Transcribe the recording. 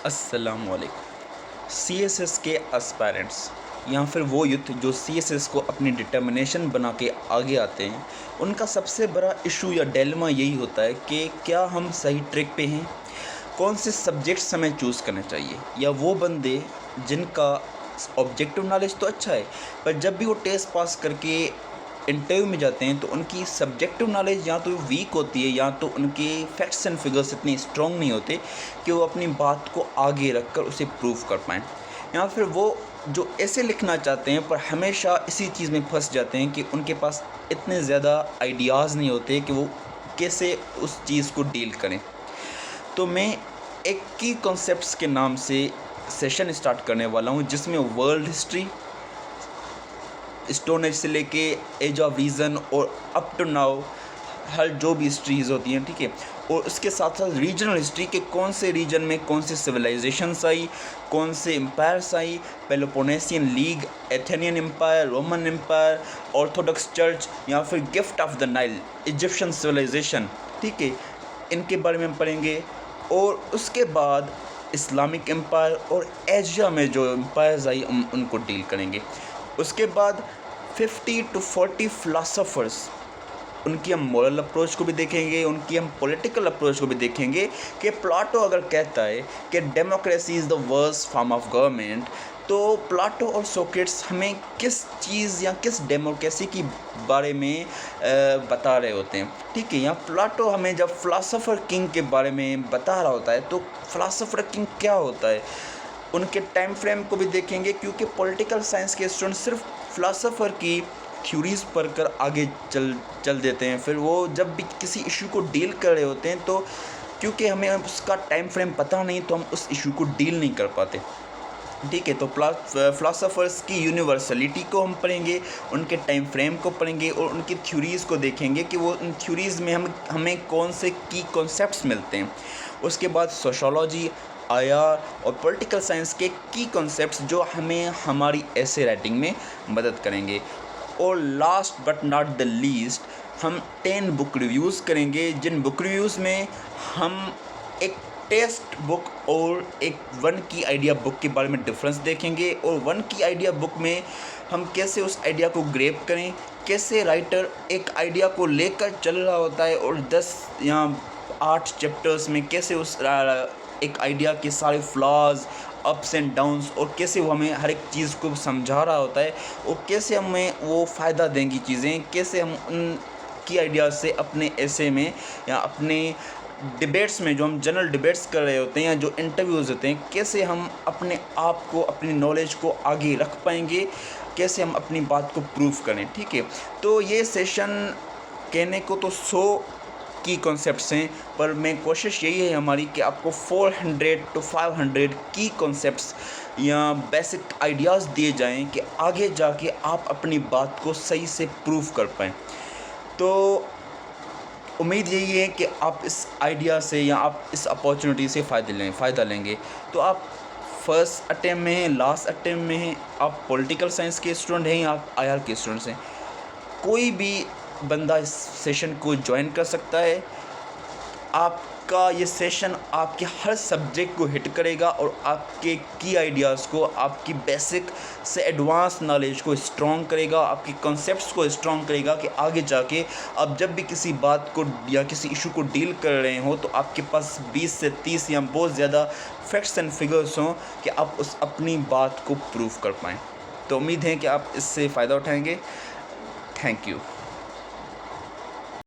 अस्सलामुअलैकुम। सीएसएस के एस्पायरेंट्स या फिर वो यूथ जो सीएसएस को अपनी डिटर्मिनेशन बना के आगे आते हैं, उनका सबसे बड़ा इशू या डिलेमा यही होता है कि क्या हम सही ट्रैक पे हैं, कौन से सब्जेक्ट्स हमें चूज़ करने चाहिए। या वो बंदे जिनका ऑब्जेक्टिव नॉलेज तो अच्छा है, पर जब भी वो टेस्ट पास करके इंटरव्यू में जाते हैं तो उनकी सब्जेक्टिव नॉलेज या तो वीक होती है या तो उनके फैक्ट्स एंड फिगर्स इतने स्ट्रॉन्ग नहीं होते कि वो अपनी बात को आगे रख कर उसे प्रूव कर पाएँ। या फिर वो जो ऐसे लिखना चाहते हैं पर हमेशा इसी चीज़ में फंस जाते हैं कि उनके पास इतने ज़्यादा आइडियाज़ नहीं होते कि वो कैसे उस चीज़ को डील करें। तो मैं एक की कॉन्सेप्ट्स के नाम से सेशन स्टार्ट करने वाला हूँ, जिसमें वर्ल्ड हिस्ट्री, स्टोन एज से लेके एज ऑफ रीज़न और अप टू नाउ हर जो भी हिस्ट्रीज़ होती हैं, ठीक है। और उसके साथ साथ रीजनल हिस्ट्री के कौन से रीजन में कौन सी सिविलाइजेशंस आई, कौन से एम्पायर्स आई, Peloponnesian League, Athenian empire, Roman empire, Orthodox church या फिर gift of the Nile, Egyptian civilisation, ठीक है। इनके बारे में हम पढ़ेंगे। और उसके बाद इस्लामिक एम्पायर और एशिया में जो एम्पायर्स आई उनको डील करेंगे। उसके बाद 50 to 40 फ़िलासफ़र्स, उनकी हम मॉरल अप्रोच को भी देखेंगे, उनकी हम पॉलिटिकल अप्रोच को भी देखेंगे कि प्लाटो अगर कहता है कि democracy is the worst form of government, तो प्लाटो और सोक्रेट्स हमें किस चीज़ या किस डेमोक्रेसी की बारे में बता रहे होते हैं, ठीक है। या प्लाटो हमें जब फ़िलासफ़र किंग के बारे में बता रहा होता है तो फ़िलासफ़र किंग क्या होता है, उनके टाइम फ्रेम को भी देखेंगे, क्योंकि पॉलिटिकल साइंस के स्टूडेंट सिर्फ फ़िलासफ़र की थ्योरीज़ पढ़कर आगे चल देते हैं। फिर वो जब भी किसी इशू को डील कर रहे होते हैं तो क्योंकि हमें उसका टाइम फ्रेम पता नहीं तो हम उस इशू को डील नहीं कर पाते, ठीक है। तो फ़िलासफ़र्स की यूनिवर्सलिटी को हम पढ़ेंगे, उनके टाइम फ्रेम को पढ़ेंगे और उनकी थ्योरीज़ को देखेंगे कि वो उन थ्योरीज़ में हमें कौन से की कॉन्सेप्ट्स मिलते हैं। उसके बाद सोशियोलॉजी, आईआर और पॉलिटिकल साइंस के की कॉन्सेप्ट्स जो हमें हमारी ऐसे राइटिंग में मदद करेंगे। और last but not the least हम 10 बुक रिव्यूज़ करेंगे, जिन बुक रिव्यूज़ में हम एक टेक्स्ट बुक और एक वन की आइडिया बुक के बारे में डिफरेंस देखेंगे। और वन की आइडिया बुक में हम कैसे उस आइडिया को ग्रैब करें, कैसे राइटर एक आइडिया को लेकर चल रहा होता है और 10 या 8 चैप्टर्स में कैसे उस एक आइडिया के सारे फ्लॉज, अप्स एंड डाउन्स और कैसे वो हमें हर एक चीज़ को समझा रहा होता है और कैसे हमें वो फ़ायदा देंगी चीज़ें, कैसे हम उन की आइडियाज़ से अपने ऐसे में या अपने डिबेट्स में जो हम जनरल डिबेट्स कर रहे होते हैं या जो इंटरव्यूज़ होते हैं, कैसे हम अपने आप को, अपनी नॉलेज को आगे रख पाएंगे, कैसे हम अपनी बात को प्रूव करें, ठीक है। तो ये सेशन कहने को तो 100 की कॉन्सेप्ट्स हैं, पर मैं कोशिश यही है हमारी कि आपको 400 to 500 की कॉन्सेप्ट्स या बेसिक आइडियाज़ दिए जाएं कि आगे जाके आप अपनी बात को सही से प्रूव कर पाएँ। तो उम्मीद यही है कि आप इस आइडिया से या आप इस अपॉर्चुनिटी से फ़ायदा लेंगे। तो आप फर्स्ट अटेम्प्ट में हैं, लास्ट अटेम्प्ट में हैं, आप पॉलिटिकल साइंस के स्टूडेंट हैं या आप आईआर के स्टूडेंट्स हैं, कोई भी बंदा इस सेशन को ज्वाइन कर सकता है। आपका ये सेशन आपके हर सब्जेक्ट को हिट करेगा और आपके की आइडियाज़ को, आपकी बेसिक से एडवांस नॉलेज को स्ट्रॉन्ग करेगा, आपकी कॉन्सेप्ट्स को स्ट्रॉन्ग करेगा कि आगे जाके आप जब भी किसी बात को या किसी इशू को डील कर रहे हो तो आपके पास 20 से 30 या बहुत ज़्यादा फैक्ट्स एंड फिगर्स हों कि आप उस अपनी बात को प्रूव कर पाएँ। तो उम्मीद है कि आप इससे फ़ायदा उठाएँगे। Thank you.